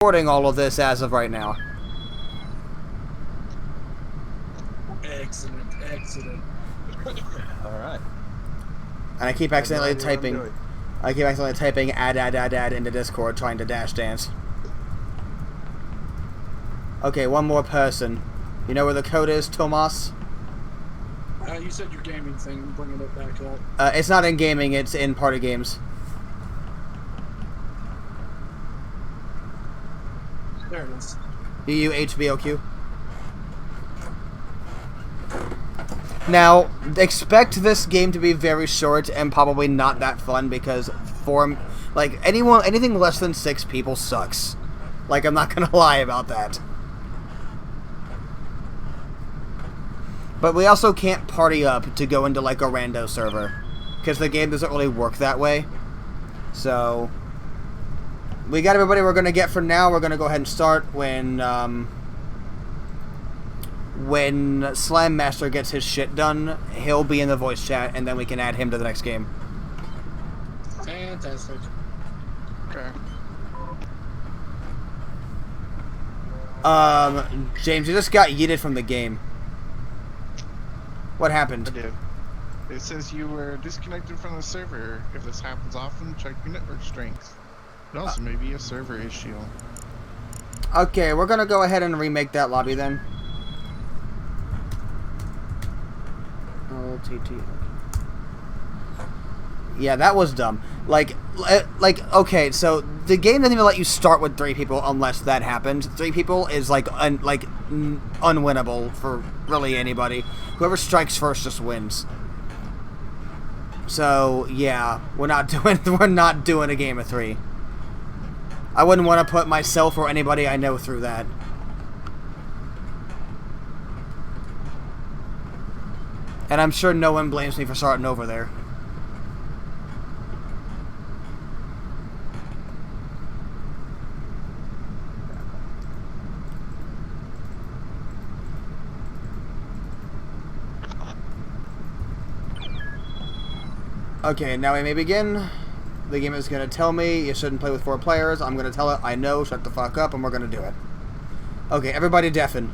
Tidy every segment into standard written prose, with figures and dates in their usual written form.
recording all of this as of right now. Excellent, excellent. Alright. And I keep accidentally typing. I keep accidentally typing add into Discord trying to dash dance. Okay, one more person. You know where the code is, Tomas? You said your gaming thing, bringing it back up. It's not in gaming, it's in party games. There it is. UHBOQ. Now, expect this game to be very short and probably not that fun because anything less than 6 people sucks. Like, I'm not gonna lie about that. But we also can't party up to go into like a rando server because the game doesn't really work that way. So we got everybody we're gonna get for now. We're gonna go ahead and start when SLAMMASTER gets his shit done. He'll be in the voice chat, and then we can add him to the next game. Fantastic. Okay. James, you just got yeeted from the game. What happened? I did. It says you were disconnected from the server. If this happens often, check your network strength. It also may be a server issue. Okay, we're gonna go ahead and remake that lobby then. LTT. Yeah, that was dumb. Like, okay, so the game doesn't even let you start with 3 people unless that happens. 3 people is unwinnable for really anybody. Whoever strikes first just wins. So yeah, we're not doing a game of 3. I wouldn't want to put myself or anybody I know through that. And I'm sure no one blames me for starting over there. Okay, now we may begin. The game is going to tell me you shouldn't play with 4 players. I'm going to tell it, I know, shut the fuck up, and we're going to do it. Okay, everybody deafen.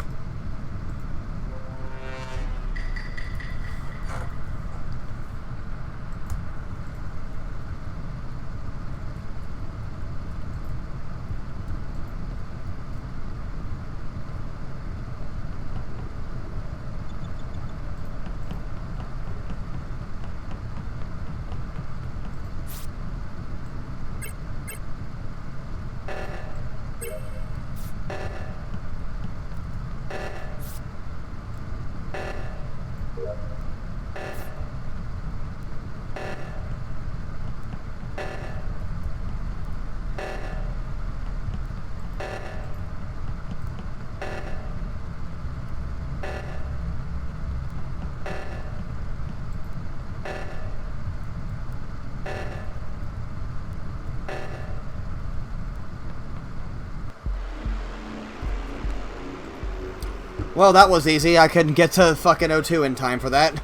Well, that was easy. I couldn't get to fucking O2 in time for that.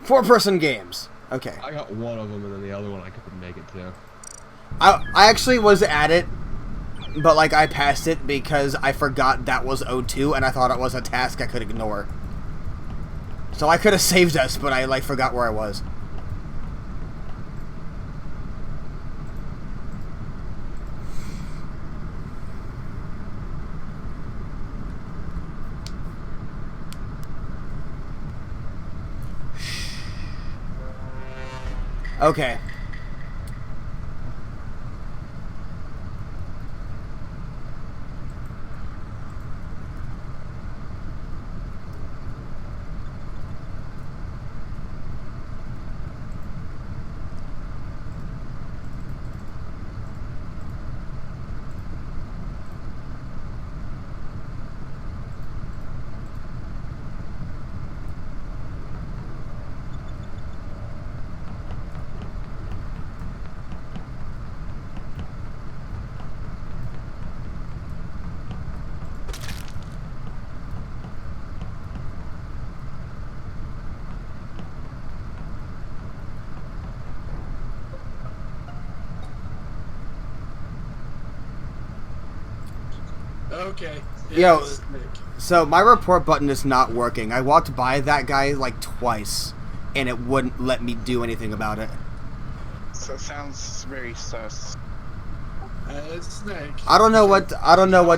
4-person games. Okay. I got one of them, and then the other one I couldn't make it to. I actually was at it, but like I passed it because I forgot that was O2, and I thought it was a task I could ignore. So I could have saved us, but I like forgot where I was. Okay. Okay. Yo. it's Snake. So my report button is not working. I walked by that guy like twice, and it wouldn't let me do anything about it. So it sounds very sus. It's Snake. I don't know what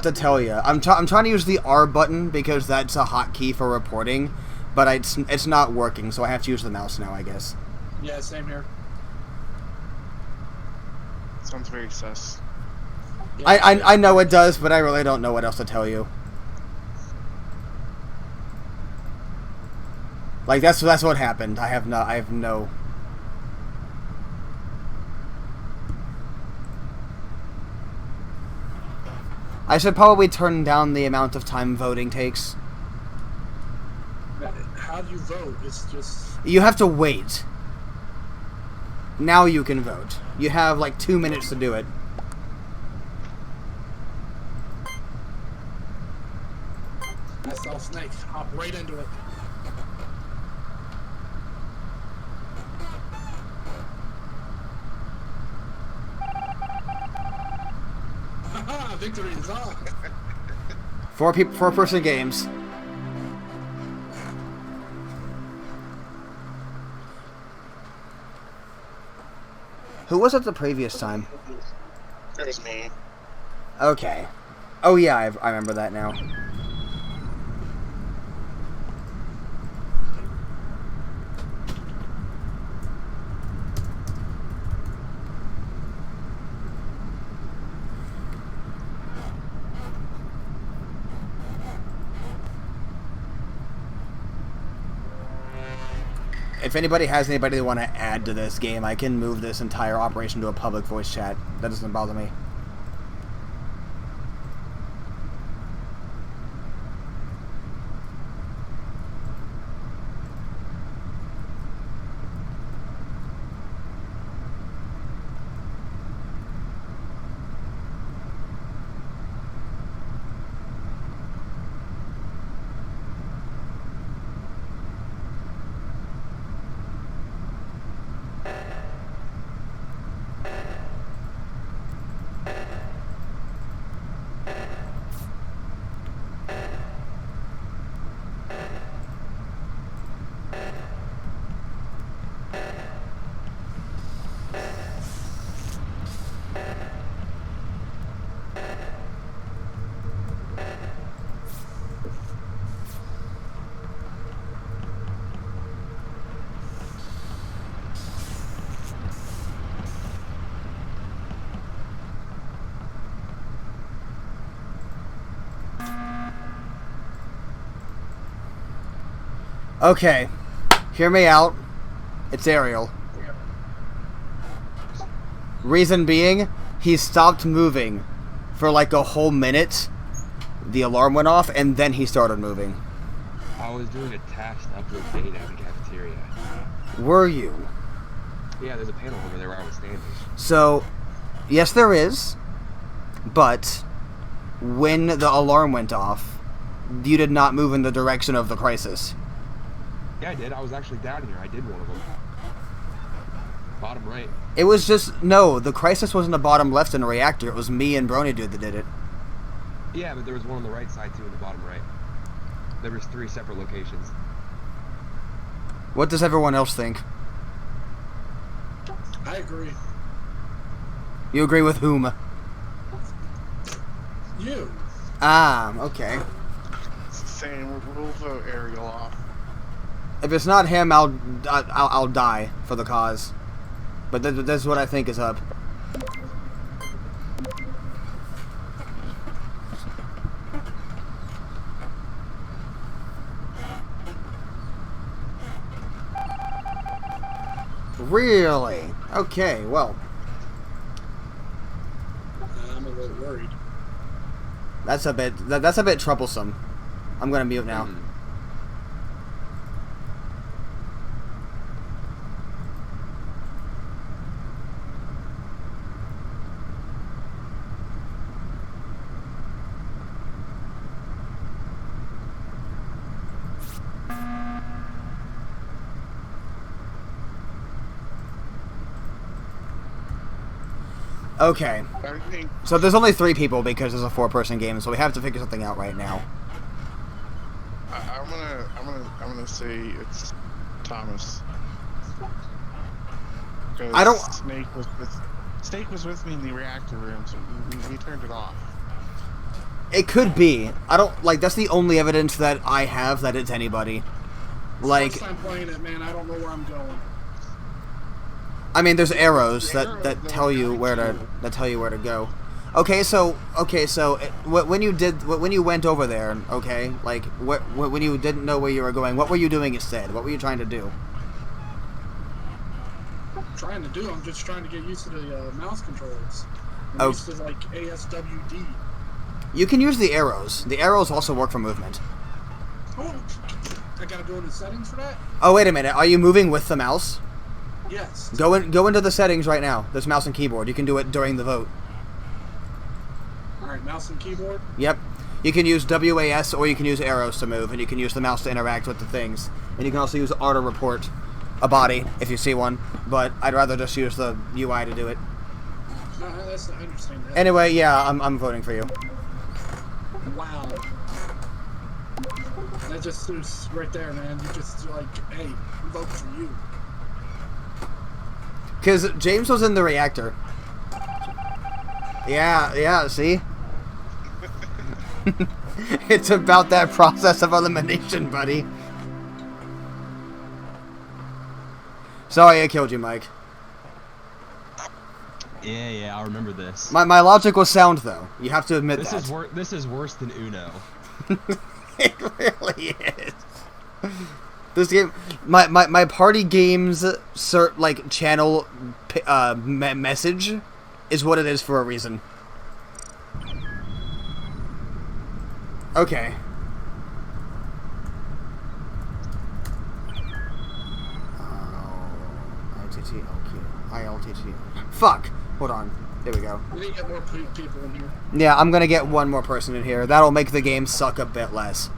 to tell you. I'm trying to use the R button because that's a hotkey for reporting, but it's not working, so I have to use the mouse now, I guess. Yeah, same here. Sounds very sus. Yeah, I know it does, but I really don't know what else to tell you. Like that's what happened. I have no. I should probably turn down the amount of time voting takes. How do you vote? It's just... You have to wait. Now you can vote. You have like 2 minutes to do it. I saw Snake hop right into it. Haha, victory is on. 4-person games. Who was it the previous time? It was me. Okay. Oh yeah, I remember that now. If anybody has anybody they want to add to this game, I can move this entire operation to a public voice chat. That doesn't bother me. Okay, hear me out. It's Ariel. Reason being, he stopped moving for like a whole minute. The alarm went off, and then he started moving. I was doing a task to upload data in the cafeteria. Were you? Yeah, there's a panel over there where I was standing. So, yes there is, but when the alarm went off, you did not move in the direction of the crisis. Yeah, I did. I was actually down here. I did one of them. Bottom right. It was just, no, the crisis wasn't the bottom left in the reactor. It was me and Brnydude that did it. Yeah, but there was one on the right side too in the bottom right. There was 3 separate locations. What does everyone else think? I agree. You agree with whom? You. Ah, okay. Same. We'll vote Ariel off. If it's not him, I'll die for the cause. But that's what I think is up. Really? Okay, well. I'm a little worried. That's a bit troublesome. I'm gonna mute now. Okay. I think So there's only 3 people because it's a 4-person game, so we have to figure something out right now. I'm gonna say it's Thomas. 'Cause I don't- Snake was with me in the reactor room, so we turned it off. It could be. I don't like. That's the only evidence that I have that it's anybody. Like, First time playing it, man. I don't know where I'm going. I mean, there's arrows The that arrows tell you where to go. Okay, so when you went over there, okay, like when you didn't know where you were going, what were you doing instead? What were you trying to do? I'm just trying to get used to the mouse controls. I'm Oh. used to like ASWD. You can use the arrows. The arrows also work for movement. Oh, I gotta go into settings for that? Oh, wait a minute. Are you moving with the mouse? Yes. Go into the settings right now. There's mouse and keyboard. You can do it during the vote. Alright, mouse and keyboard. Yep. You can use WAS or you can use arrows to move, and you can use the mouse to interact with the things. And you can also use R to report a body if you see one, but I'd rather just use the UI to do it. No, I understand that. Anyway, yeah, I'm voting for you. Wow. That just is right there, man. You just like, hey, vote for you. Because James was in the reactor. Yeah, see? It's about that process of elimination, buddy. Sorry I killed you, Mike. Yeah, I remember this. My logic was sound, though. You have to admit This that. this is worse than Uno. It really is. This game, my party games, like channel message, is what it is for a reason. Okay. ILTT. Fuck. Hold on. There we go. We need to get more people in here. Yeah, I'm gonna get one more person in here. That'll make the game suck a bit less.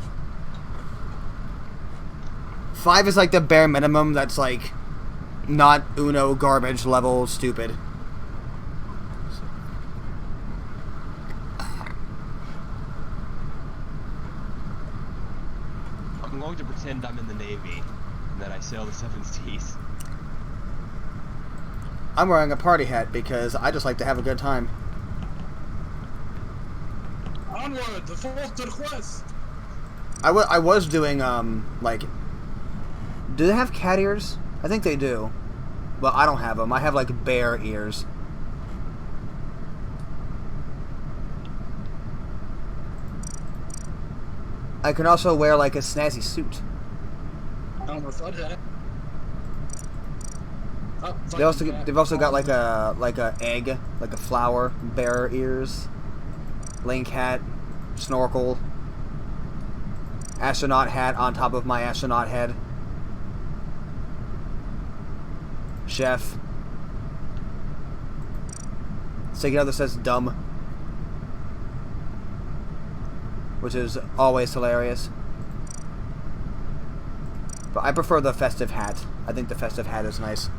5 is like the bare minimum that's like not Uno garbage level stupid. I'm going to pretend I'm in the Navy and that I sail the Seven Seas. I'm wearing a party hat because I just like to have a good time. Onward, the fourth to the quest. I was doing, like... Do they have cat ears? I think they do. Well, I don't have them. I have, like, bear ears. I can also wear, like, a snazzy suit. Elmer Fudd hat. Oh, They've also got, like a egg, like a flower, bear ears, link hat, snorkel, astronaut hat on top of my astronaut head. Chef. Sticky note that says dumb, which is always hilarious. But I prefer the festive hat. I think the festive hat is nice.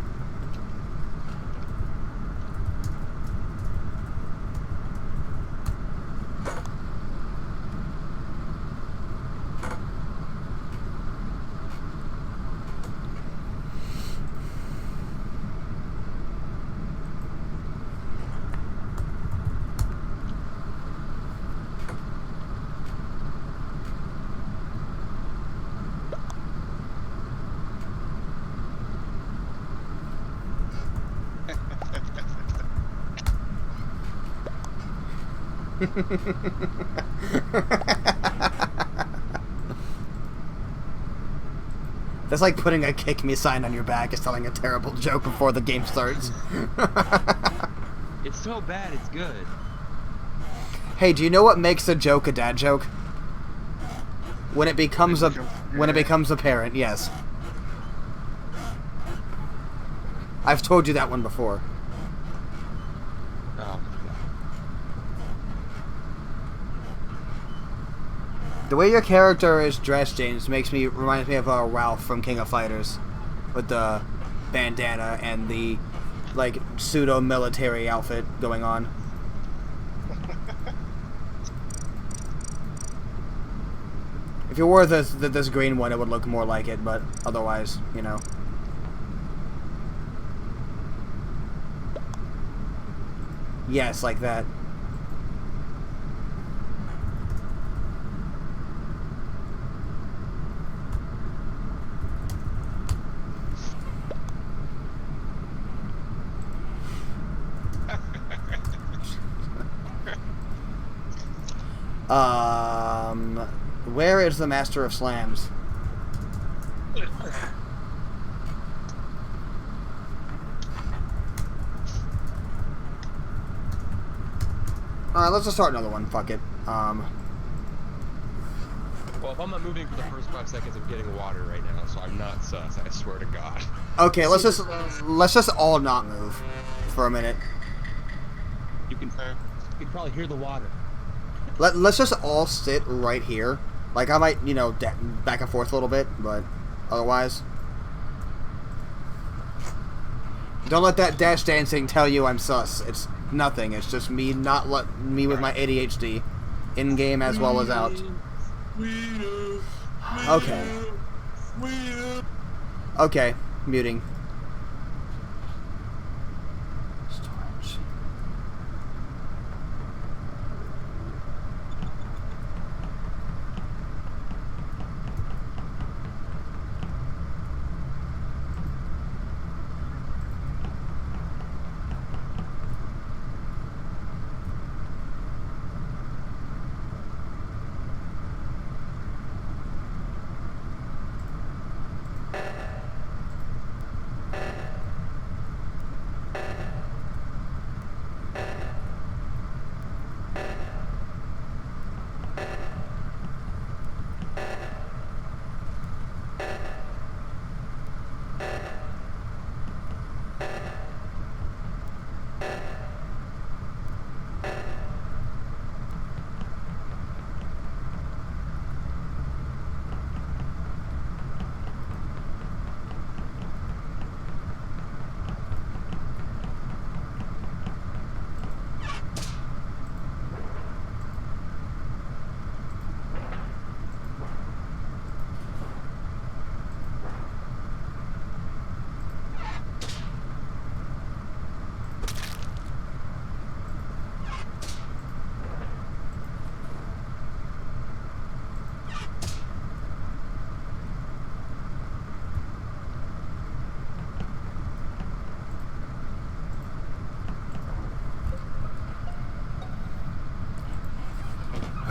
That's like putting a kick me sign on your back is telling a terrible joke before the game starts. It's so bad, it's good. Hey, do you know what makes a joke a dad joke? When it becomes apparent, yes. I've told you that one before. Oh my god. The way your character is dressed, James, reminds me of Ralph from King of Fighters, with the bandana and the like pseudo military outfit going on. If you wore this green one, it would look more like it, but otherwise, you know. Yes, like that. Where is the Master of Slams? Alright, let's just start another one. Fuck it. Well, if I'm not moving for the first 5 seconds, I'm getting water right now, so I'm not sus, I swear to God. Okay, let's just all not move for a minute. You can probably hear the water. Let's just all sit right here. Like, I might, you know, back and forth a little bit, but otherwise. Don't let that dash dancing tell you I'm sus. It's nothing. It's just me me with my ADHD, in game as well as out. Okay. Okay, muting. Storage.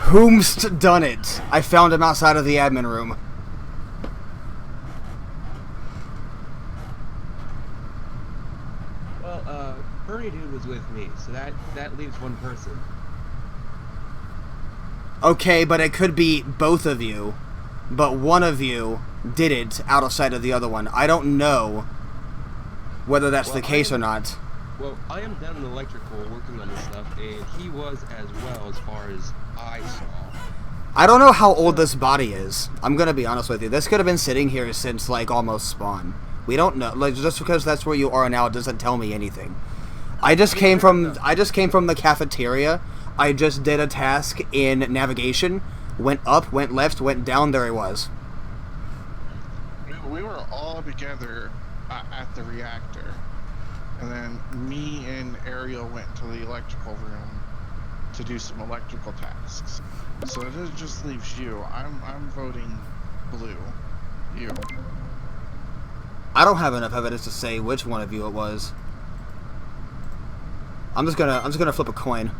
Whomst done it? I found him outside of the admin room. Well, Brnydude was with me, so that leaves one person. Okay, but it could be both of you. But one of you did it out of sight of the other one. I don't know whether that's the case or not. Well, I am down in electrical working on this stuff, and he was as well as far as I saw. I don't know how old this body is. I'm gonna be honest with you. This could have been sitting here since, like, almost spawn. We don't know. Like, just because that's where you are now doesn't tell me anything. I just came from the cafeteria. I just did a task in navigation. Went up, went left, went down. There he was. We were all together at the reactor, and then me and Ariel went to the electrical room to do some electrical tasks. So it just leaves you. I'm voting blue. You. I don't have enough evidence to say which one of you it was. I'm just gonna flip a coin.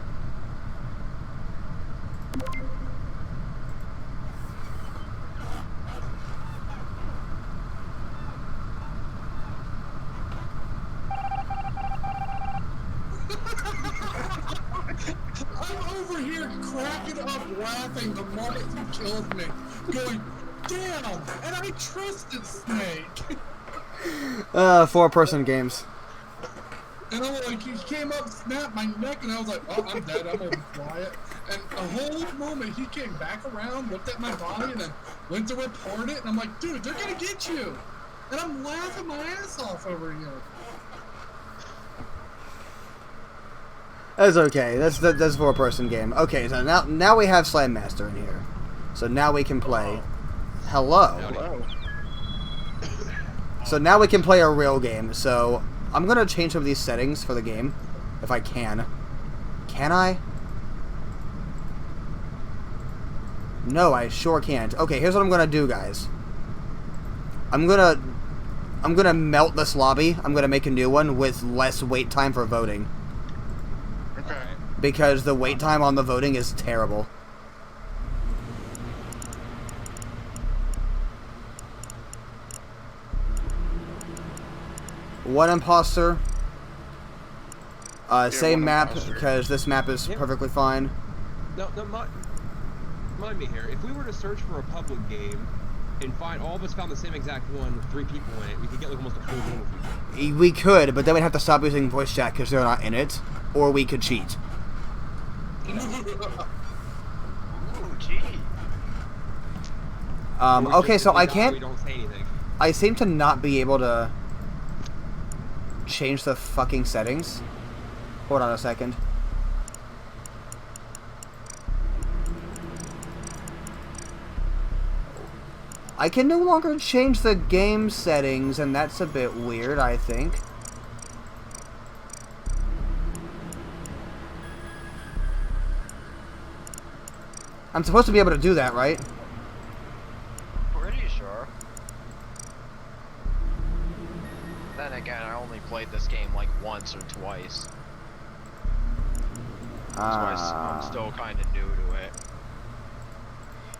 I'm over here cracking up laughing the moment he killed me, going, damn, and I trusted Snake. 4-person games. And I'm like, he came up, snapped my neck, and I was like, oh, I'm dead, I'm gonna be quiet. And the whole moment he came back around, looked at my body, and then went to report it, and I'm like, dude, they're gonna get you. And I'm laughing my ass off over here. That's okay. That's a 4-person game. Okay, so now we have SLAMMASTER in here. So now we can play. Hello. Hello. So now we can play a real game. So I'm gonna change some of these settings for the game, if I can. Can I? No, I sure can't. Okay, here's what I'm gonna do, guys. I'm gonna melt this lobby. I'm gonna make a new one with less wait time for voting. Okay. Because the wait time on the voting is terrible. One imposter. Same one map, imposter. because this map is Yep. perfectly fine. No, mind me here. If we were to search for a public game and find all of us found the same exact one with 3 people in it, we could get like almost a full game if we could. We could, but then we'd have to stop using voice chat because they're not in it. Or we could cheat. Ooh, gee. Or we Okay, just so simply I die, can't... We don't say anything. I seem to not be able to change the fucking settings. Hold on a second. I can no longer change the game settings, and that's a bit weird, I think. I'm supposed to be able to do that, right? Pretty sure. Then again, I only played this game like once or twice. So I'm still kind of new to it.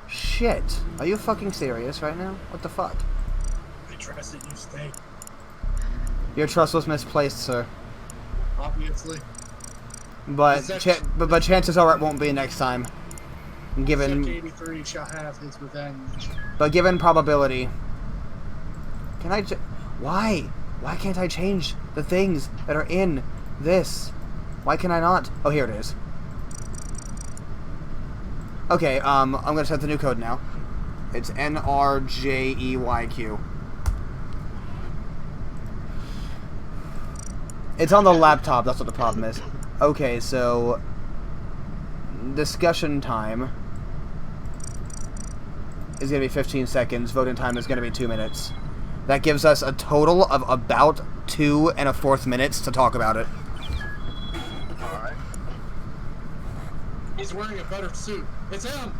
Shit. Are you fucking serious right now? What the fuck? I trust that you stay. Your trust was misplaced, sir. Obviously. But Is that- but chances are it won't be next time. Given Sect 83 shall have his revenge. but given probability. Can I why? Why can't I change the things that are in this? Why can I not? Oh, here it is. Okay, I'm gonna set the new code now. It's NRJEYQ. It's on the laptop, that's what the problem is. Okay, so discussion time is gonna be 15 seconds, voting time is gonna be 2 minutes. That gives us a total of about 2 1/4 minutes to talk about it. Alright. He's wearing a better suit. It's him!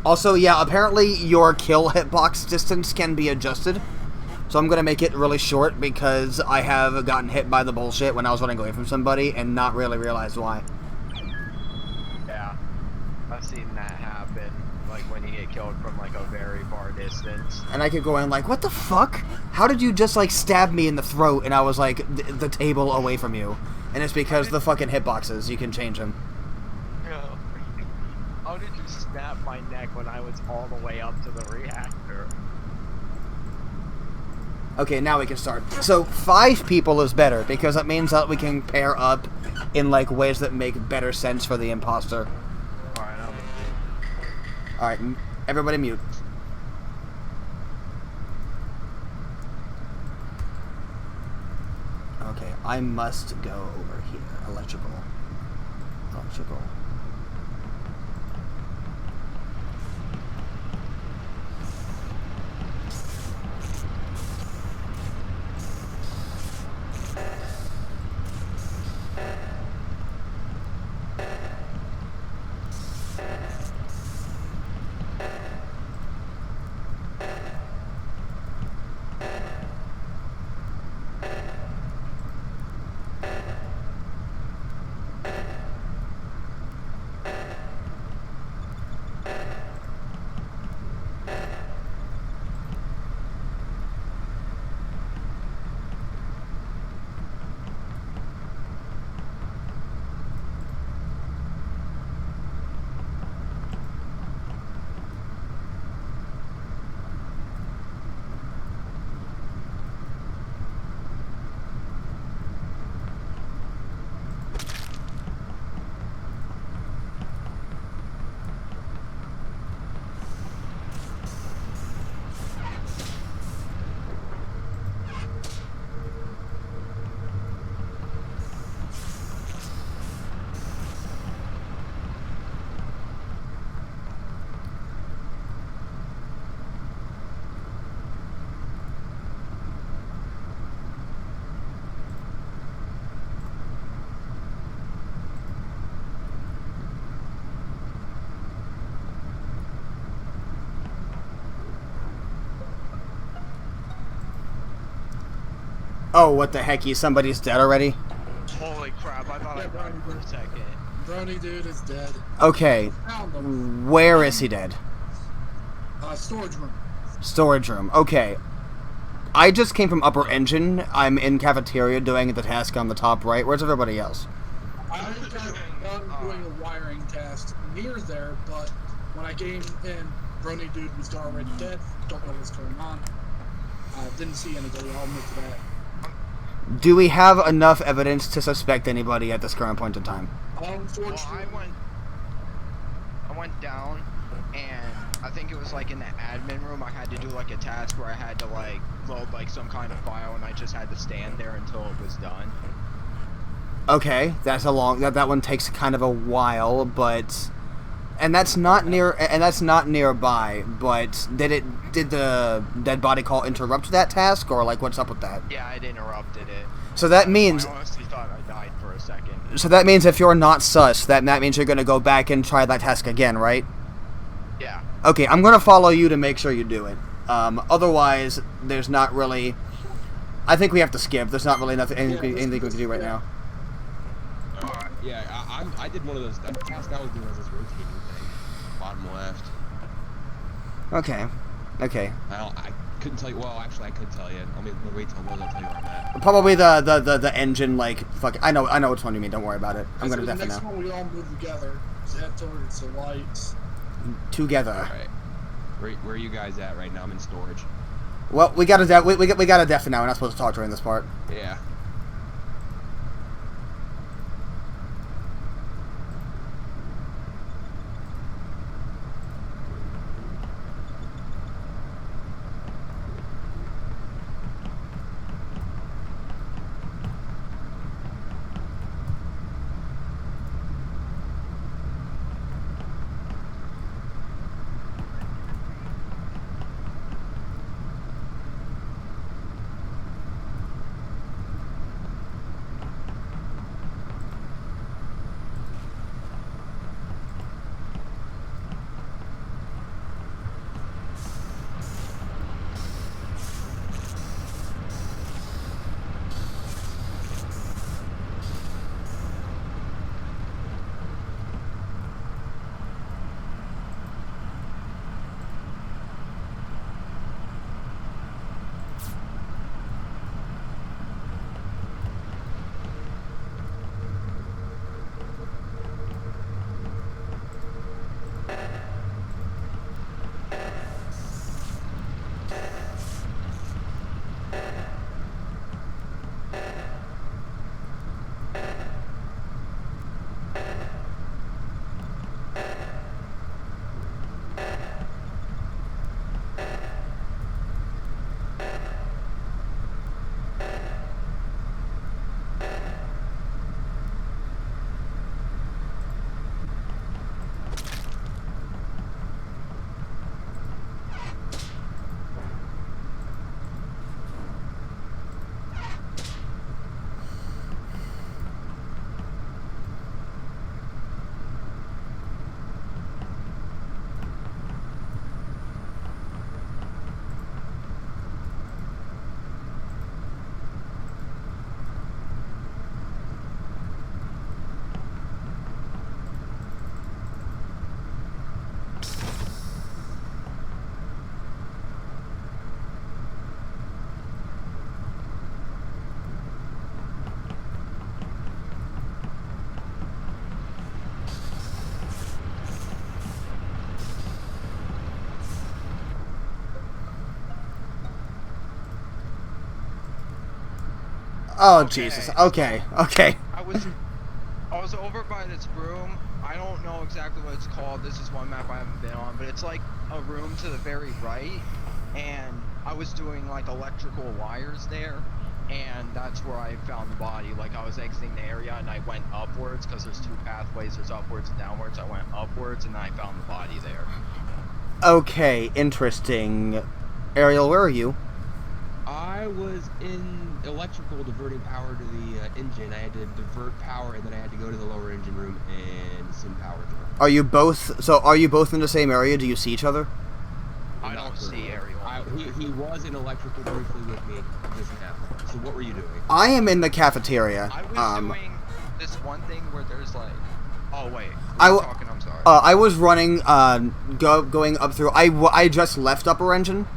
Also, yeah, apparently your kill hitbox distance can be adjusted. So I'm going to make it really short because I have gotten hit by the bullshit when I was running away from somebody and not really realized why. Yeah. I've seen that happen. Like when you get killed from like a very far distance. And I kept going like, what the fuck? How did you just like stab me in the throat and I was like the table away from you? And it's because the fucking hitboxes, you can change them. How did you snap my neck when I was all the way up to the reactor? Okay, now we can start. So 5 people is better because it means that we can pair up in like ways that make better sense for the imposter. Alright, Alright, everybody mute. Okay, I must go over here. Electrical. Electrical. Oh, what the heck? Somebody's dead already? Holy crap, I thought I died for a second. Brnydude is dead. Okay. Found him. Where is he dead? Storage room. Storage room. Okay. I just came from upper engine. I'm in cafeteria doing the task on the top right. Where's everybody else? I got done doing a wiring task near there, but when I came in, Brnydude was already dead. Don't know what's going on. Didn't see anybody. I'll admit to that. Do we have enough evidence to suspect anybody at this current point in time? Unfortunately, Well, I went down, and I think it was like in the admin room. I had to do like a task where I had to like load like some kind of file, and I just had to stand there until it was done. Okay, that's a long. That one takes kind of a while, but and that's not nearby. But did the dead body call interrupt that task, or like what's up with that? Yeah, it interrupted it. So that means. I honestly thought I died for a second. So that means if you're not sus, that means you're gonna go back and try that task again, right? Yeah. Okay, I'm gonna follow you to make sure you do it. Otherwise, there's not really. I think we have to skip. There's not really anything we can do right now. Yeah, I did one of those. That task I was doing was this rotating thing, bottom left. Okay. I couldn't tell you. Well, actually, I could tell you. Let me wait till I'll tell you where I'm at. Probably the engine, like, fuck. I know which one you mean. Don't worry about it. I'm gonna the deafen next now. one we all move together. Head towards the lights. Together. All right. Where are you guys at right now? I'm in storage. Well, we got a deafen now. We're not supposed to talk during this part. Yeah. Oh, Okay. Jesus. Okay. I was over by this room. I don't know exactly what it's called. This is one map I haven't been on, but it's like a room to the very right, and I was doing like electrical wires there, and that's where I found the body. Like I was exiting the area and I went upwards because there's two pathways. There's upwards and downwards. I went upwards and then I found the body there. Okay, interesting. Ariel, where are you? I was in electrical diverting power to the engine. I had to divert power, and then I had to go to the lower engine room and send power to it. Are you both in the same area? Do you see each other? I don't see Ariel. he was in electrical briefly with me just now. So what were you doing? I am in the cafeteria. I was doing this one thing where there's like, oh wait, talking. I'm sorry. I was running, going up through. I just left Upper Engine.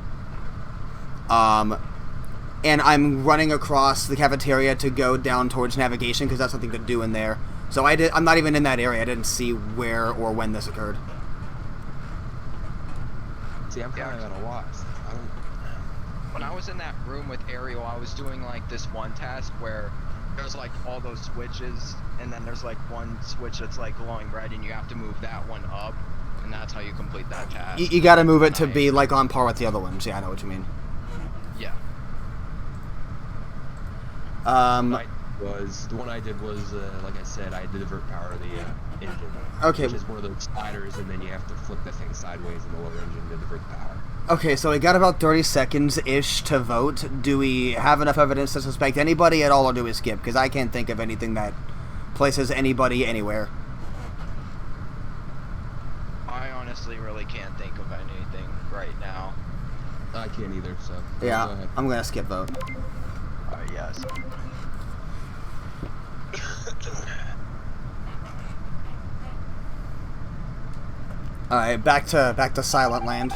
And I'm running across the cafeteria to go down towards navigation because that's something to do in there. So I'm not even in that area. I didn't see where or when this occurred. See, I'm kind of at a loss. When I was in that room with Ariel, I was doing like this one task where there's like all those switches, and then there's like one switch that's like glowing red, and you have to move that one up, and that's how you complete that task. You got to move it to be like on par with the other ones. Yeah, I know what you mean. Yeah. The one I did was, like I said, I did divert power of the engine. Okay. Which is one of those sliders, and then you have to flip the thing sideways in the lower engine to divert the power. Okay, so we got about 30 seconds-ish to vote. Do we have enough evidence to suspect anybody at all, or do we skip? Because I can't think of anything that places anybody anywhere. I honestly really can't think of anything right now. I can't either, so... Yeah, go ahead. I'm going to skip vote. Yes. Alright, back to Silent Land.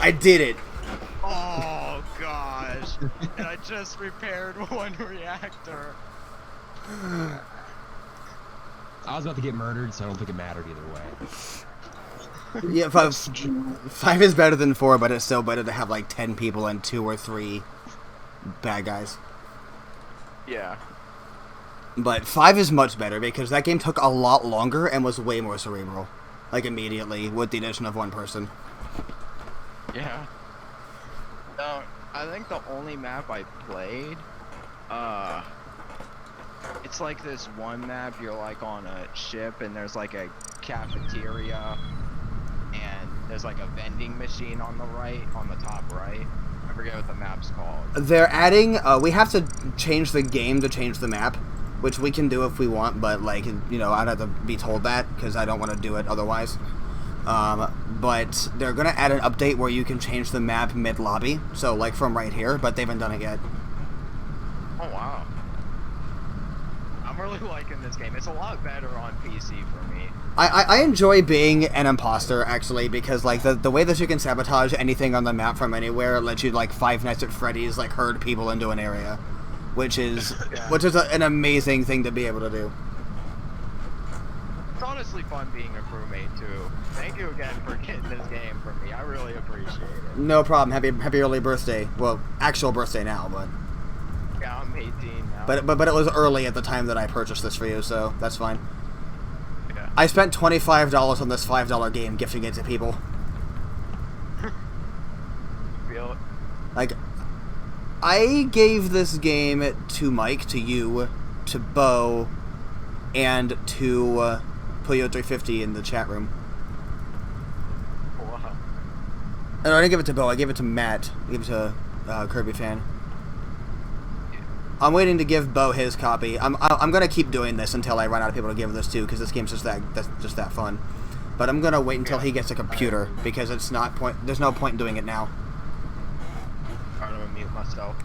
I did it. Oh gosh. And I just repaired one reactor. I was about to get murdered, so I don't think it mattered either way. Yeah, 5 is better than 4, but it's still better to have like 10 people and 2 or 3 bad guys. Yeah. But 5 is much better because that game took a lot longer and was way more cerebral. Like immediately, with the addition of one person. Yeah. I think the only map I played, it's like this one map, you're like on a ship and there's like a cafeteria and there's like a vending machine on the right, on the top right. I forget what the map's called. They're adding, we have to change the game to change the map, which we can do if we want, but like, you know, I'd have to be told that because I don't want to do it otherwise. But they're gonna add an update where you can change the map mid-lobby, so like from right here, but they haven't done it yet. Oh wow. I'm really liking this game. It's a lot better on PC for me. I enjoy being an imposter, actually, because like the way that you can sabotage anything on the map from anywhere lets you like Five Nights at Freddy's like herd people into an area, which is an amazing thing to be able to do. It's honestly fun being a crewmate too. Thank you again for getting this game for me. I really appreciate it. No problem. Happy early birthday. Well, actual birthday now, but yeah, I'm 18 now. But it was early at the time that I purchased this for you, so that's fine. Yeah. I spent $25 on this $5 game, gifting it to people. Feel it? Like, I gave this game to Mike, to you, to Bo, and to Puyo350 in the chat room. Wow. No, I didn't give it to Bo. I gave it to Matt. I gave it to Kirby Fan. I'm waiting to give Bo his copy. I'm gonna keep doing this until I run out of people to give this to, because this game's just that fun. But I'm gonna wait until he gets a computer, because there's no point in doing it now. I'm gonna mute myself.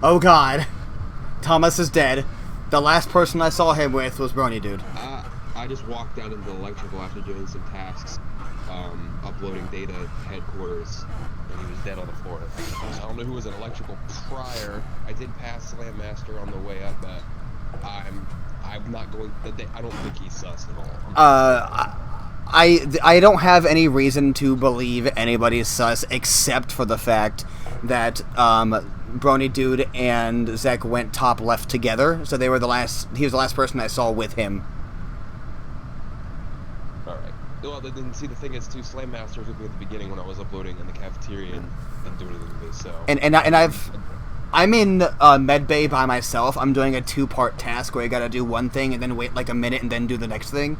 Oh god. Thomas is dead. The last person I saw him with was Brnydude. I just walked out into the electrical after doing some tasks, uploading data to headquarters, and he was dead on the floor. I don't know who was in electrical prior. I did pass SLAMMASTER on the way up, but I'm not going. I don't think he's sus at all. I don't have any reason to believe anybody's sus except for the fact that Brnydude and Zek went top left together, so they were he was the last person I saw with him. Alright. Well, then see, the thing is, too, SLAMMASTER was with me at the beginning when I was uploading in the cafeteria and didn't do anything with this, so... I'm in medbay by myself. I'm doing a 2-part task where I gotta do one thing and then wait like a minute and then do the next thing.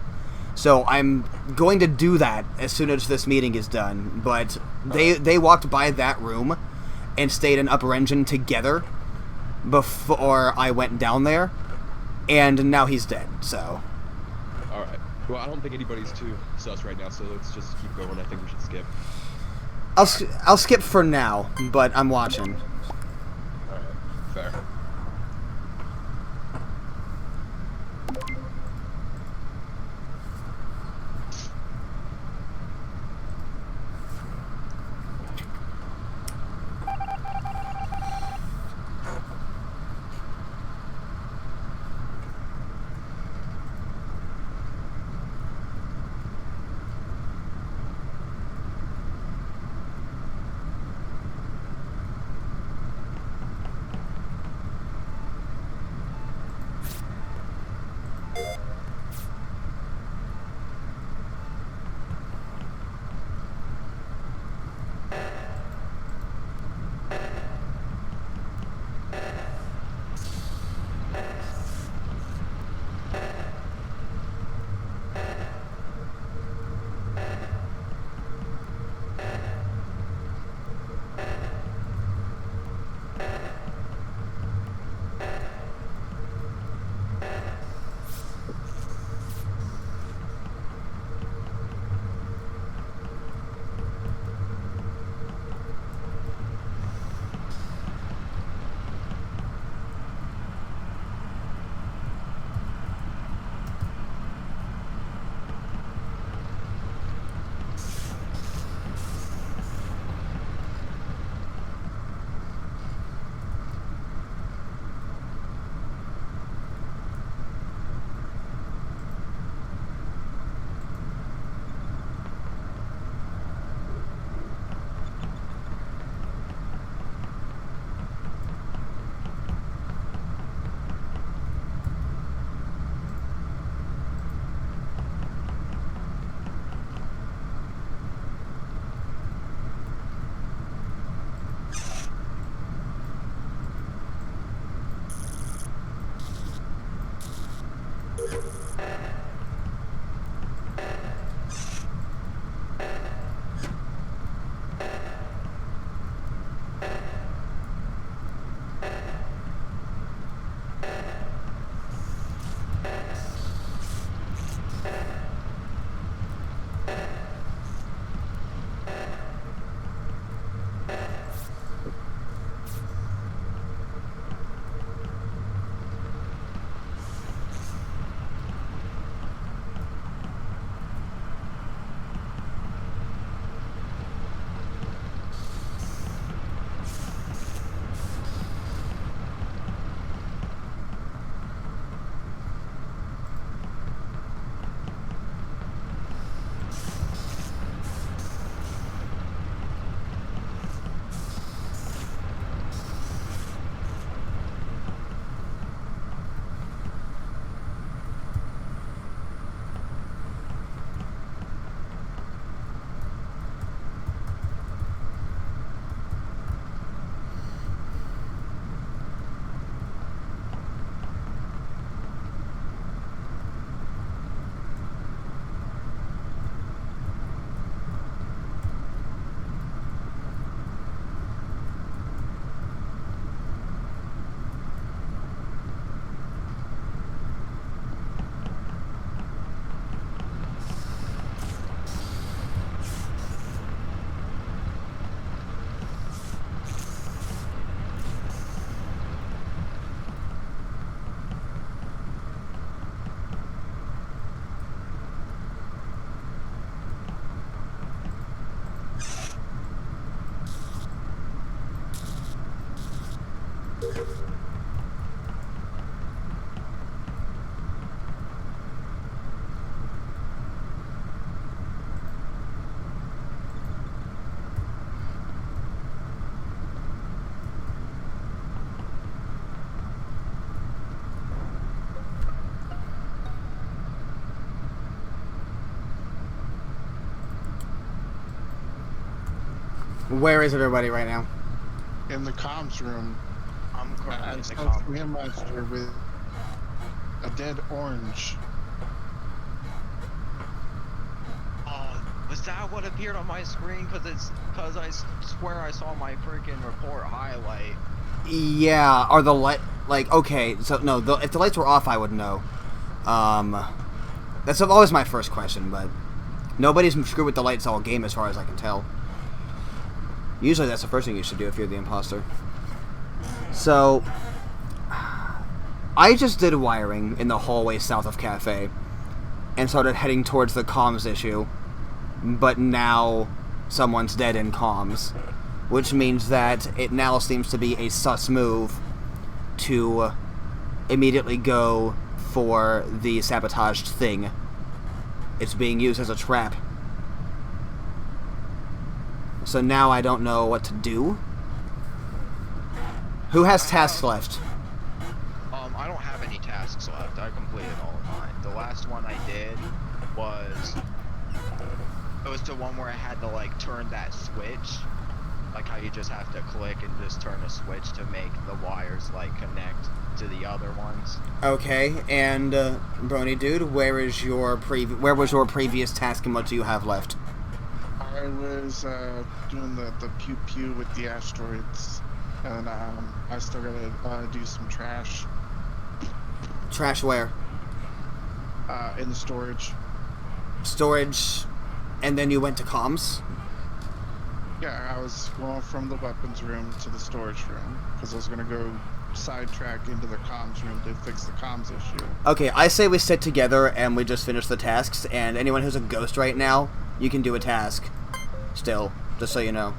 So I'm going to do that as soon as this meeting is done, but they walked by that room and stayed in upper engine together before I went down there, and now he's dead, so... Alright. Well, I don't think anybody's too sus right now, so let's just keep going. I think we should skip. I'll skip for now, but I'm watching. Alright. Fair. Where is everybody right now? In the comms room. I'm currently in the SLAMMASTER with a dead orange. Oh, was that what appeared on my screen? Cause I swear I saw my freaking report highlight. Yeah, are the light like okay? So no, if the lights were off, I would know. That's always my first question, but nobody's screwed with the lights all game, as far as I can tell. Usually, that's the first thing you should do if you're the imposter. So, I just did wiring in the hallway south of Cafe, and started heading towards the comms issue, but now someone's dead in comms, which means that it now seems to be a sus move to immediately go for the sabotaged thing. It's being used as a trap. So now I don't know what to do. Who has tasks left? I don't have any tasks left. I completed all of mine. The last one I did was the one where I had to like turn that switch, like how you just have to click and just turn a switch to make the wires like connect to the other ones. Okay, and Brnydude, where was your previous task and what do you have left? I was doing the pew pew with the asteroids, and I still gotta do some trash. Trash where? In the storage. Storage, and then you went to comms? Yeah, I was going from the weapons room to the storage room because I was gonna go sidetrack into the comms room to fix the comms issue. Okay, I say we sit together and we just finish the tasks, and anyone who's a ghost right now, you can do a task. Still, just so you know.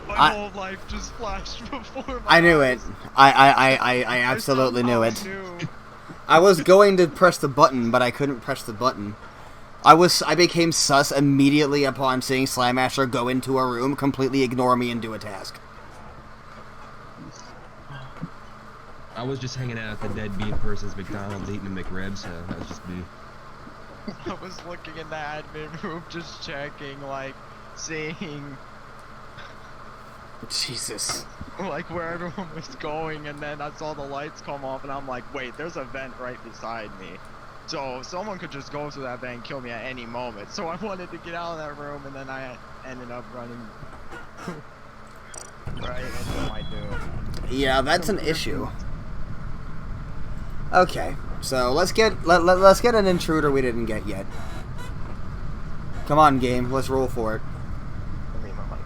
My whole life just flashed before my I knew eyes. it. I absolutely knew it. I was going to press the button, but I couldn't press the button. I became sus immediately upon seeing SLAMMASTER go into a room, completely ignore me, and do a task. I was just hanging out at the deadbeat person's McDonald's eating a McRib, so that was just me. I was looking in the admin room, just checking, like, seeing, Jesus. like, where everyone was going, and then I saw the lights come off, and I'm like, wait, there's a vent right beside me. So, someone could just go through that vent and kill me at any moment. So I wanted to get out of that room, and then I ended up running right into my doom. Yeah, that's an issue. Okay, so let's get an intruder we didn't get yet. Come on, game, let's roll for it. I mean, my money.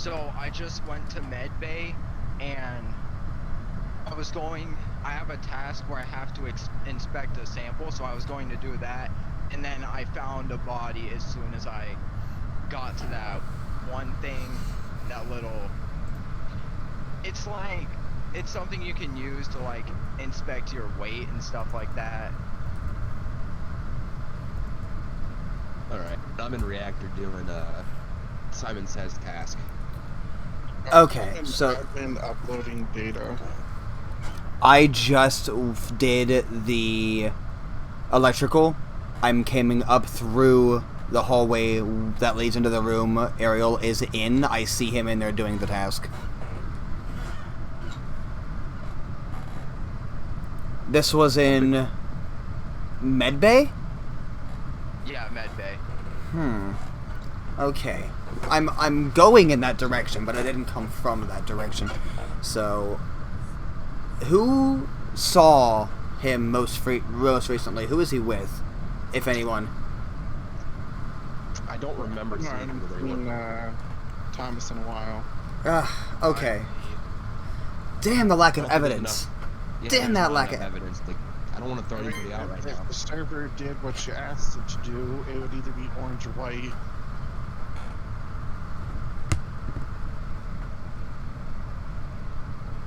So I just went to med bay, and I have a task where I have to inspect a sample, so I was going to do that, and then I found a body as soon as I got to that one thing, that little, it's like, it's something you can use to like inspect your weight and stuff like that. Alright, I'm in reactor doing Simon Says task. Okay, And so I've been uploading data. I just did the electrical. I'm coming up through the hallway that leads into the room Ariel is in. I see him in there doing the task. This was in medbay? Yeah, med bay. Okay. I'm going in that direction, but I didn't come from that direction. So, who saw him most recently? Who is he with, if anyone? I don't remember No, I seeing haven't who they seen were. Thomas in a while. Okay. Damn the lack of I don't think there's evidence. enough- Yeah, Damn there's that not lack enough of evidence. Like, I don't want to throw anybody out right If now. the server did what you asked it to do, it would either be orange or white.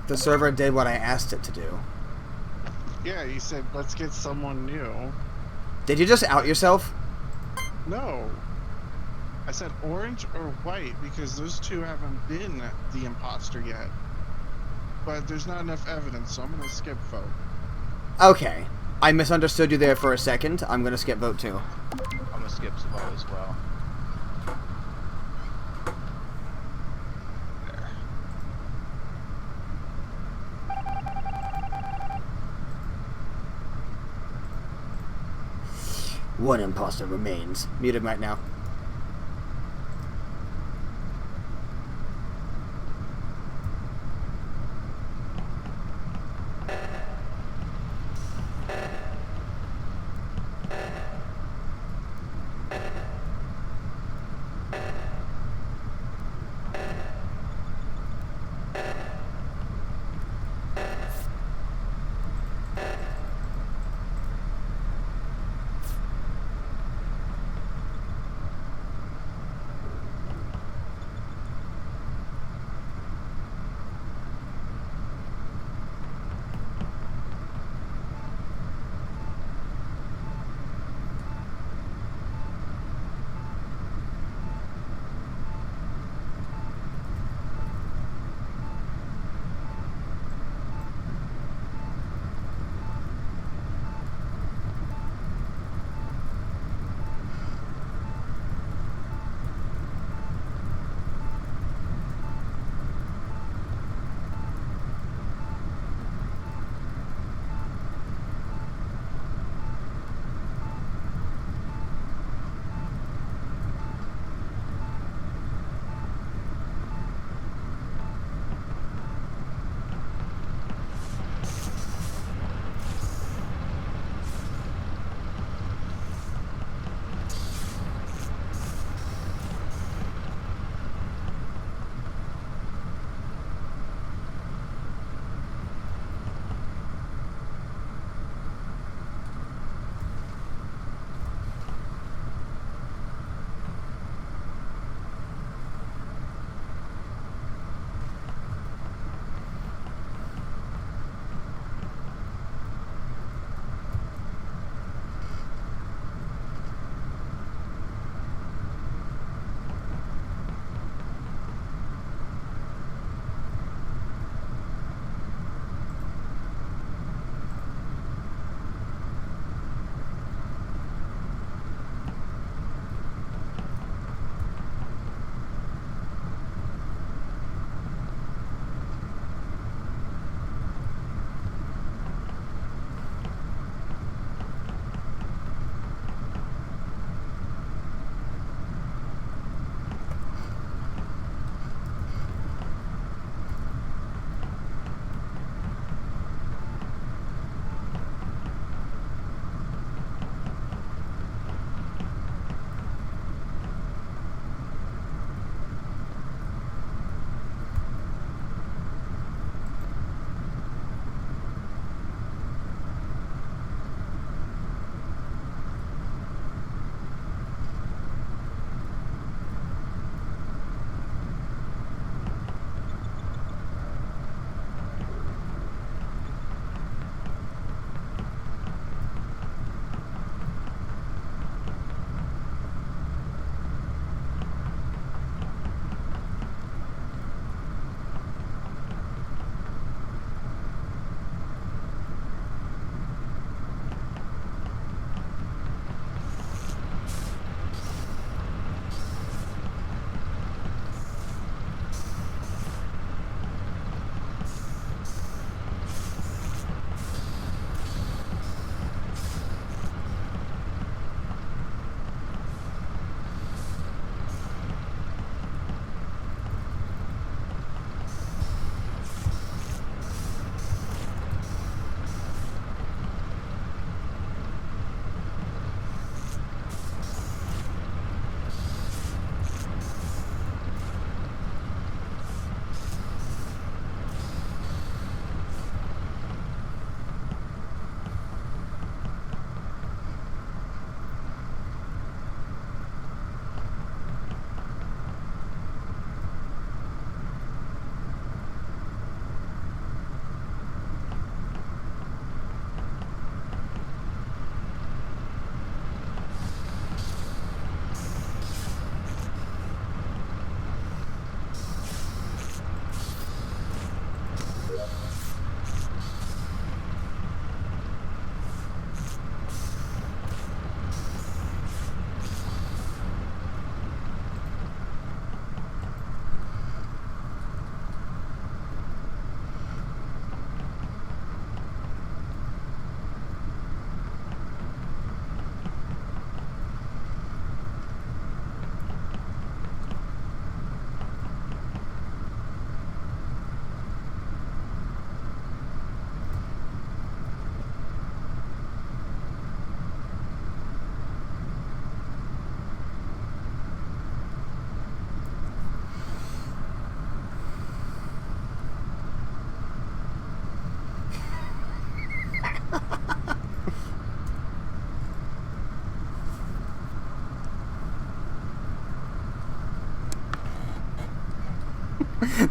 The server did what I asked it to do. Yeah, you said, let's get someone new. Did you just out yourself? No. I said orange or white because those two haven't been the imposter yet. But there's not enough evidence, so I'm going to skip vote. Okay. I misunderstood you there for a second. I'm gonna skip vote too. I'm gonna skip some vote as well. There. One imposter remains. Muted right now.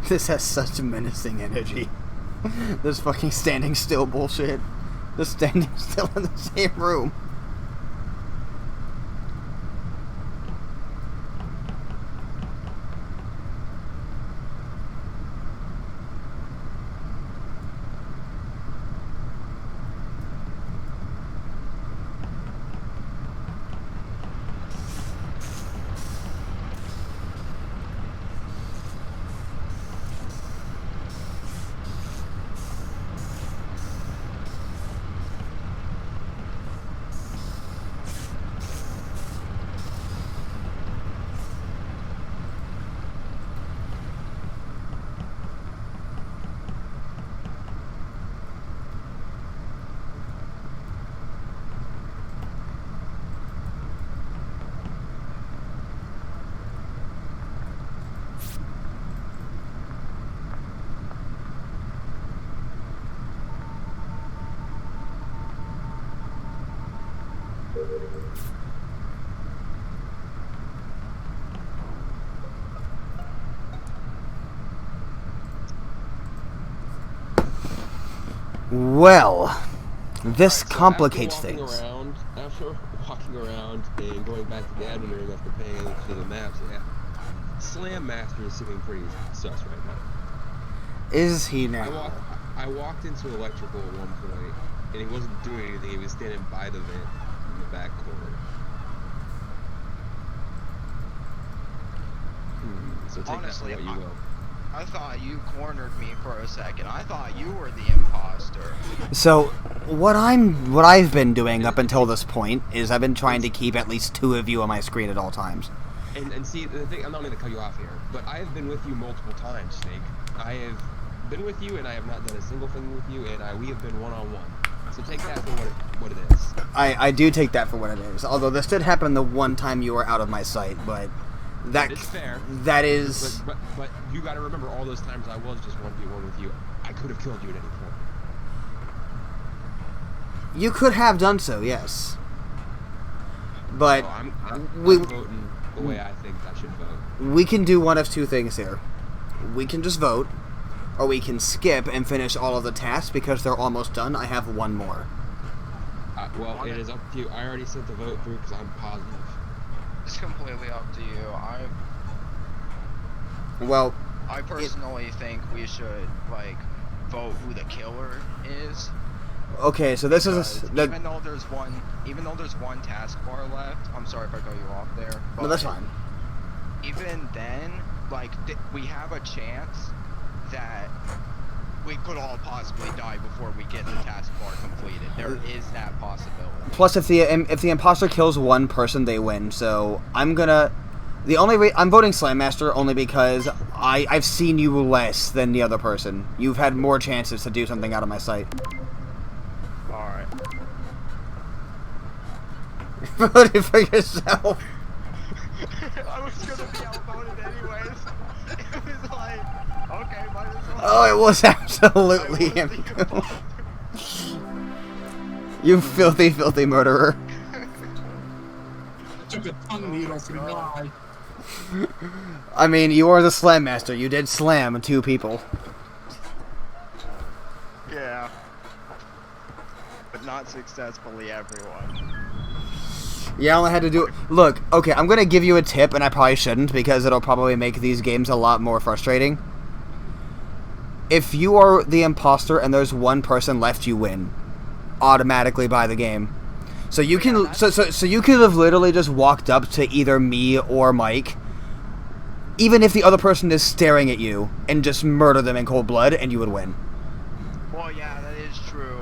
This has such menacing energy. This fucking standing still bullshit. Just standing still in the same room. Well, this complicates things. After walking around and going back to the admin room after paying attention to the maps, yeah, SLAMMASTER is seeming pretty sus right now. Is he now? I walked into electrical at one point, and he wasn't doing anything. He was standing by the vent in the back corner. So take Honestly, that for what you will. I thought you cornered me for a second. I thought you were the imposter. So, what I've been doing up until this point is I've been trying to keep at least 2 of you on my screen at all times. And see, the thing, I'm not going to cut you off here, but I have been with you multiple times, Snake. I have been with you, and I have not done a single thing with you, and we have been one-on-one. So take that for what it is. I do take that for what it is. Although this did happen the one time you were out of my sight, but it's fair. That is. But you got to remember, all those times I was just 1v1 with you, I could have killed you at any point. You could have done so, yes. But So I'm voting the way I think I should vote. We can do one of 2 things here. We can just vote, or we can skip and finish all of the tasks because they're almost done. I have 1 more. Well, it is up to you. I already sent the vote through because I'm positive. It's completely up to you. I personally think we should vote who the killer is. Okay, so this is even though there's one taskbar left. I'm sorry if I cut you off there. No, that's fine. Even then, we have a chance that we could all possibly die before we get the taskbar completed. There is that possibility. Plus, if the imposter kills 1 person, they win. So I'm voting SLAMMASTER only because I've seen you less than the other person. You've had more chances to do something out of my sight. All right. Voted for yourself. I was gonna be outvoted anyways. It was like, okay, might as well. Oh, it was absolutely him. You filthy, filthy murderer. I took a tongue needle to the eye. I mean, you are the SLAMMASTER. You did slam 2 people. Yeah. But not successfully everyone. Yeah, all I had to do... Look, okay, I'm going to give you a tip, and I probably shouldn't, because it'll probably make these games a lot more frustrating. If you are the imposter and there's 1 person left, you win. Automatically by the game. So you can... So you could have literally just walked up to either me or Mike, even if the other person is staring at you, and just murder them in cold blood, and you would win. Well, yeah, that is true.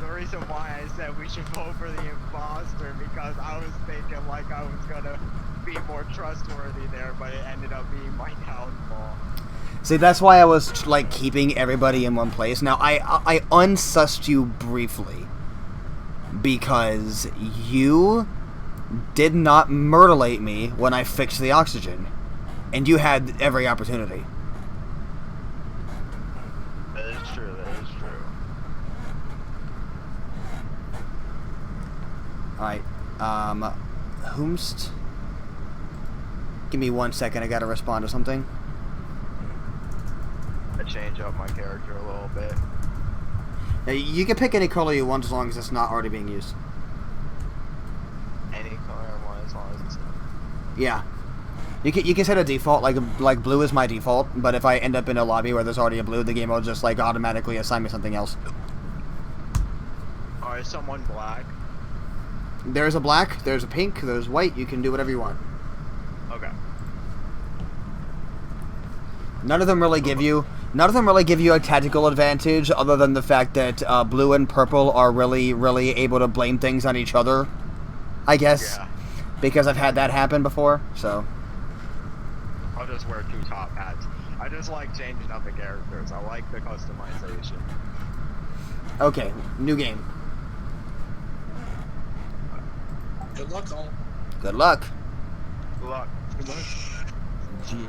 The reason why I said we should vote for the imposter because I was thinking I was gonna be more trustworthy there, but it ended up being my downfall. See, that's why I was keeping everybody in one place. Now I unsussed you briefly because you did not murderate me when I fixed the oxygen, and you had every opportunity. That is true. Alright, whomst? Give me 1 second. I gotta respond to something. I change up my character a little bit. Now, you can pick any color you want as long as it's not already being used. Any color I want as long as it's not. Yeah. You can set a default, like blue is my default, but if I end up in a lobby where there's already a blue, the game will just like automatically assign me something else. Alright, someone black. There's a black, there's a pink, there's white, you can do whatever you want. Okay. None of them really give you a tactical advantage other than the fact that blue and purple are really, really able to blame things on each other, I guess. Yeah. Because I've had that happen before, so. I'll just wear 2 top hats. I just like changing up the characters. I like the customization. Okay, new game. Good luck, all. Good luck. Good luck. Good luck. Gee.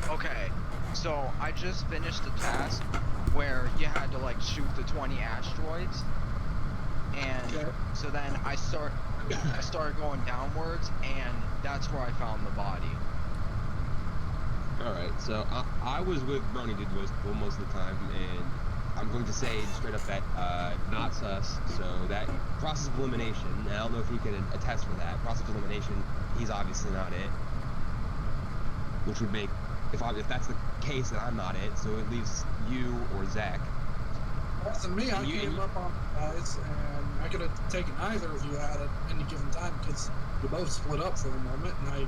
Okay, so I just finished a task where you had to like shoot the 20 asteroids, and Okay. so then I started going downwards, and that's where I found the body. Alright, so I was with Brnydude most of the time, and I'm going to say straight up that not sus, so that process of elimination, and I don't know if he can attest for that, process of elimination, he's obviously not it. Which would make, if that's the case, then I'm not it, so it leaves you or Zach. Wasn't me. I came up on guys, and I could have taken either of you at any given time because we both split up for a moment, and I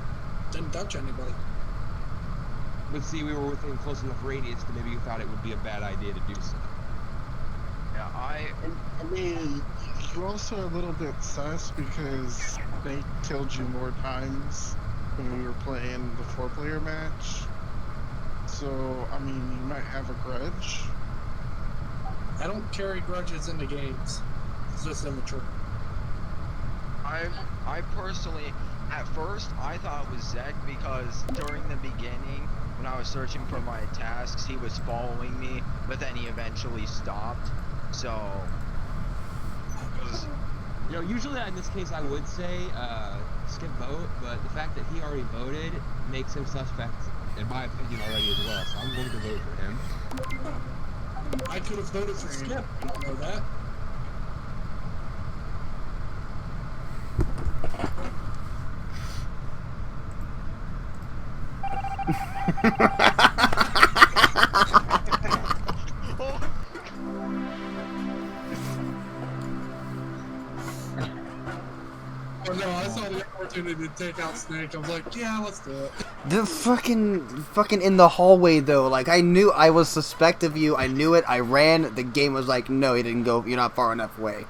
didn't touch anybody. But see, we were within close enough radius that maybe you thought it would be a bad idea to do so. Yeah, I mean, you're also a little bit sus because they killed you more times when we were playing the 4-player match. So, I mean, you might have a grudge. I don't carry grudges into games. It's just immature. I personally, at first, I thought it was Zach because during the beginning, when I was searching for my tasks, he was following me, but then he eventually stopped. So, it was, You know, usually in this case I would say skip vote, but the fact that he already voted makes him suspect, in my opinion, already as well, so I'm going to vote for him. I could have voted for Skip. You don't know that. Oh no, I saw the R2 opportunity to take out Snake. I was like, yeah, let's do it. The fucking in the hallway though, like I knew I was suspect of you. I knew it. I ran. The game was like, no, you didn't go. You're not far enough away.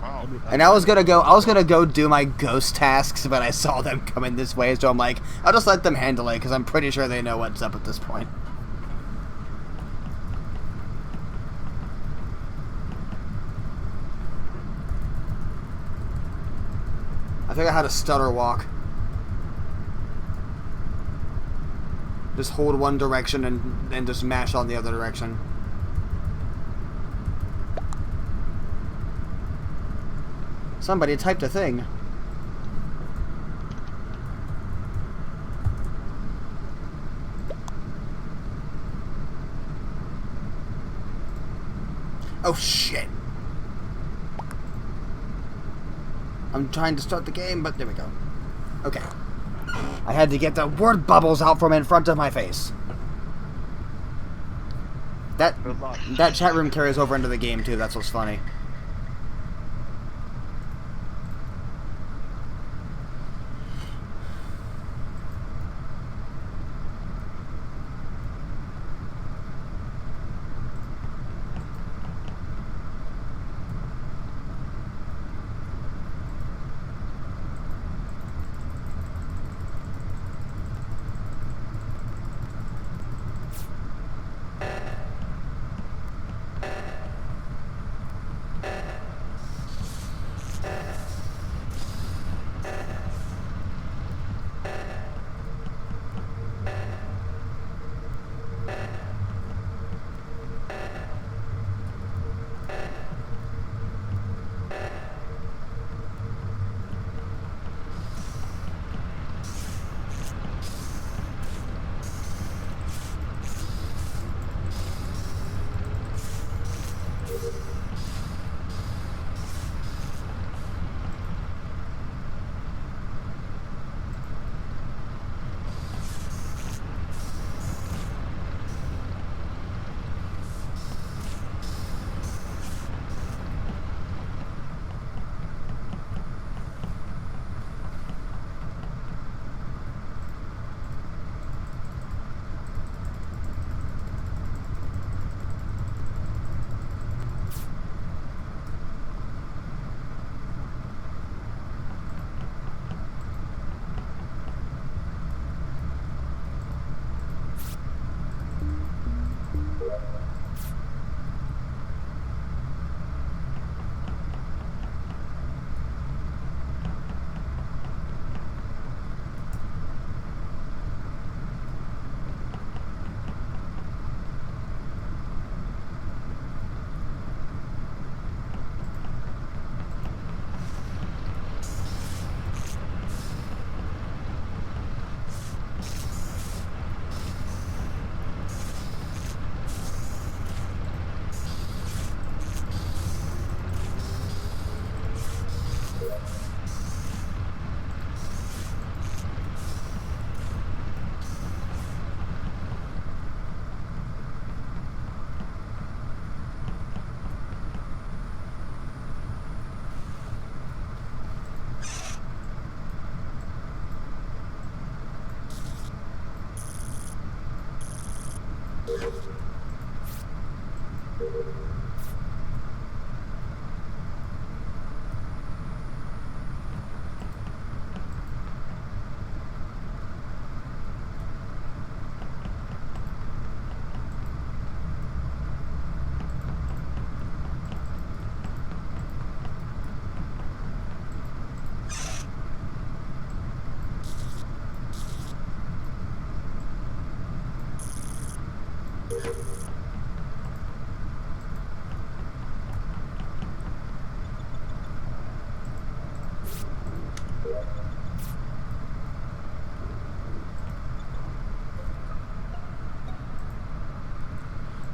Wow. And I was gonna go do my ghost tasks, but I saw them coming this way, so I'm like, I'll just let them handle it because I'm pretty sure they know what's up at this point. I figured out how to stutter walk. Just hold one direction and then just mash on the other direction. Somebody typed a thing. Oh shit. I'm trying to start the game, but there we go. Okay. I had to get the word bubbles out from in front of my face. That chat room carries over into the game too, that's what's funny.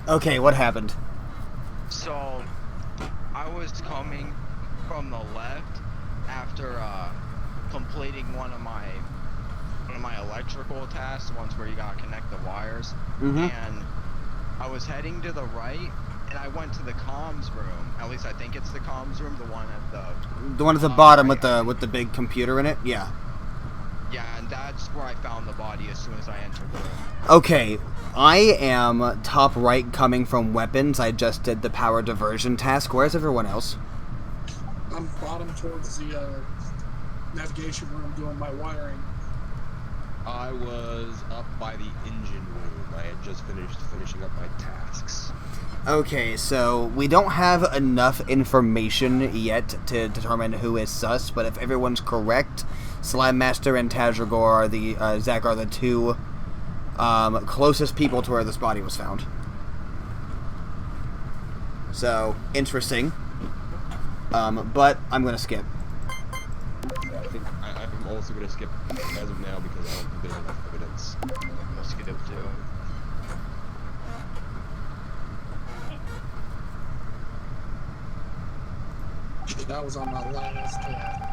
Okay, what happened? So, I was coming from the left after completing one of my electrical tasks, ones where you gotta connect the wires, and I was heading to the right, and I went to the comms room. At least I think it's the comms room, the one at The one at the bottom right. with the big computer in it? Yeah. Yeah, and that's where I found the body as soon as I entered the room. Okay, I am top right coming from weapons. I just did the power diversion task. Where's everyone else? I'm bottom towards the navigation room doing my wiring. I was up by the engine room. I had just finishing up my tasks. Okay, so we don't have enough information yet to determine who is sus, but if everyone's correct, SLAMMASTER and Zach are the two closest people to where this body was found. So, interesting. But I'm gonna skip. I think I'm also going to skip as of now because I don't think there's enough evidence. Let's get up to. That was on my last tab.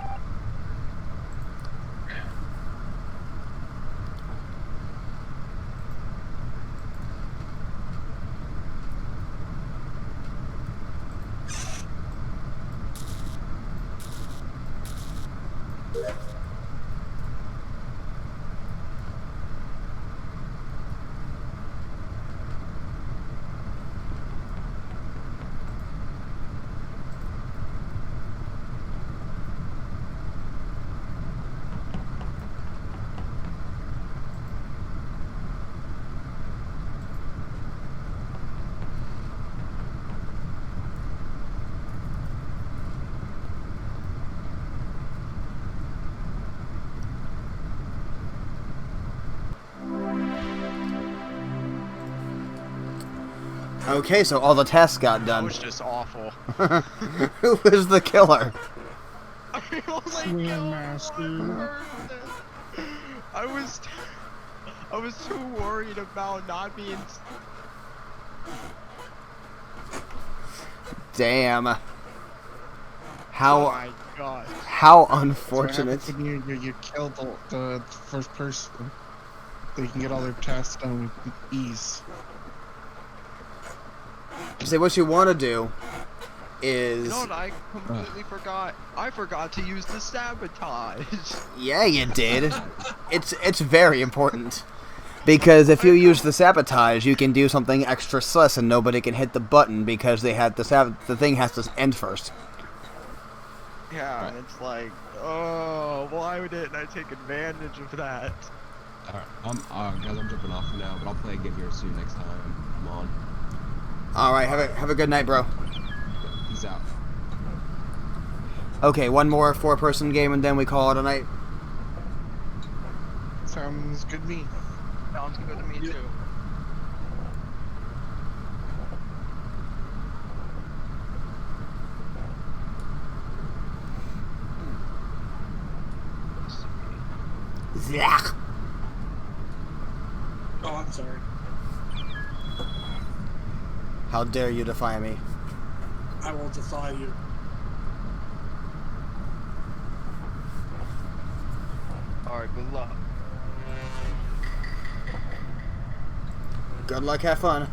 Okay, so all the tasks got That done. was just awful. Who is the killer? I was too worried about not being. Damn. Oh How my god. how That's unfortunate. what happens when you kill the first person. They can get all their tasks done with ease. See, what you want to do is... You know what I completely forgot? I forgot to use the sabotage. Yeah, you did. It's very important. Because if you use the sabotage, you can do something extra sus and nobody can hit the button because they had the thing has to end first. Yeah, and it's like, oh, why didn't I take advantage of that? Alright, guys, I'm jumping off for now, but I'll play again here soon next time. I'm on. Alright, have a good night, bro. Peace out. Okay, one more 4-person game and then we call it a night. Sounds good to me. Sounds good to me too. Zach. Oh, I'm sorry. How dare you defy me? I will defy you. Alright, good luck. Good luck, have fun.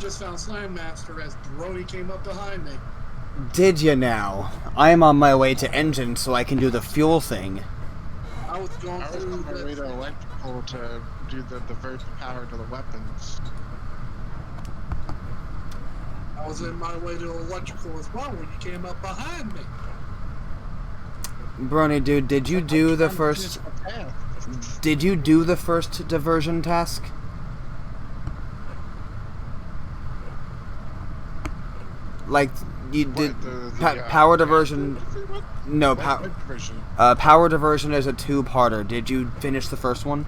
just found SLAMMASTER as Brody came up behind me. Did you now? I am on my way to engine so I can do the fuel thing. I was going I was through on my way to electrical to do the divert the power to the weapons. I was in my way to electrical as well when you came up behind me. Brnydude, did you do the first... Did you do the first diversion task? Like, you did... power diversion... No, power diversion is a two-parter. Did you finish the first one?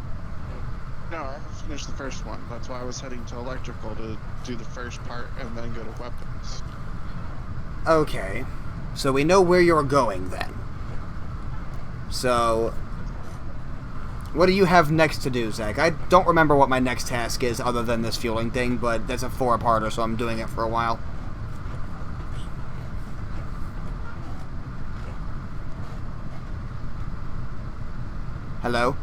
No, I finished the first one. That's why I was heading to electrical to do the first part and then go to weapons. Okay. So we know where you're going then. So... what do you have next to do, Zach? I don't remember what my next task is other than this fueling thing, but that's a four-parter, so I'm doing it for a while. Hello?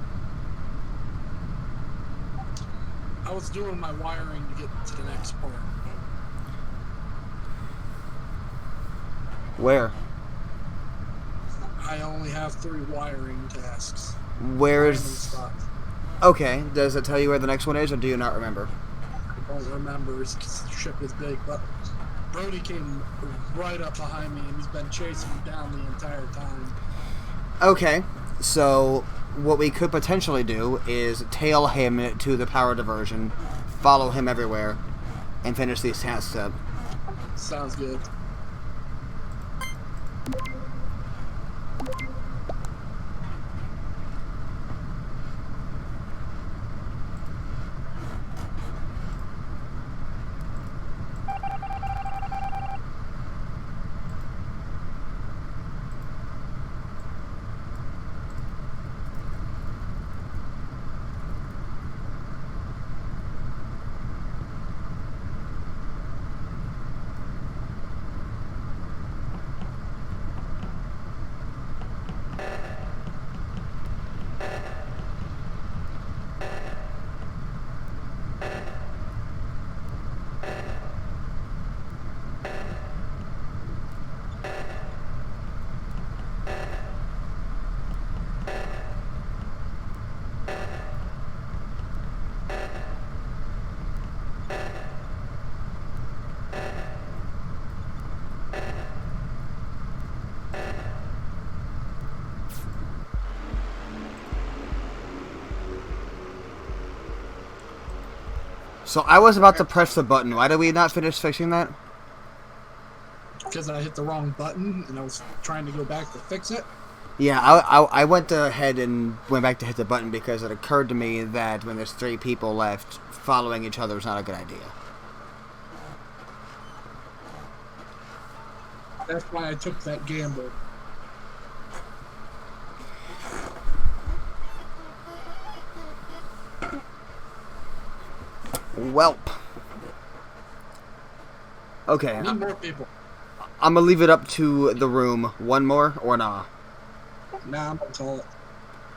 I was doing my wiring to get to the next part. Where? I only have 3 wiring tasks. Where Wiring is... spots. Okay, does it tell you where the next one is, or do you not remember? I don't remember, his ship is big, but Brody came right up behind me and he's been chasing me down the entire time. Okay, so what we could potentially do is tail him to the power diversion, follow him everywhere, and finish these tasks up. Sounds good. So I was about to press the button. Why did we not finish fixing that? Because I hit the wrong button and I was trying to go back to fix it. Yeah, I went ahead and went back to hit the button because it occurred to me that when there's 3 people left, following each other is not a good idea. That's why I took that gamble. Welp. Okay, I need more people. I'm gonna leave it up to the room. One more or nah? Nah, I'm gonna call it.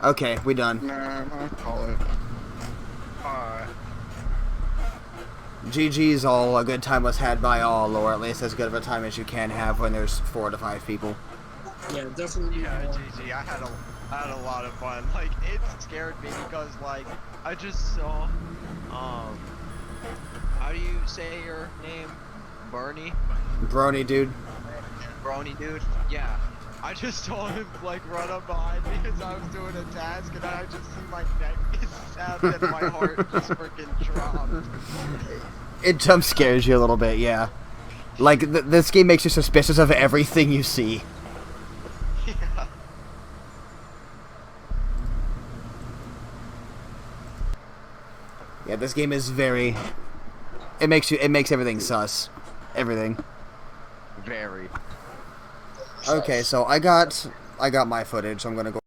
Okay, we done. Nah, I'll call it. Alright. GG's all. A good time was had by all, or at least as good of a time as you can have when there's 4 to 5 people. Yeah, definitely. Yeah, GG. I had a lot of fun. Like, it scared me because, like, I just saw, how do you say your name? Brnydude. Brnydude? Yeah. I just saw him, like, run up behind me as I was doing a task, and then I just see my neck get stabbed and my heart just freaking dropped. It jump scares you a little bit, yeah. Like, this game makes you suspicious of everything you see. Yeah. Yeah, this game is very... It makes everything sus. Everything. Very. Okay, so I got my footage, so I'm gonna go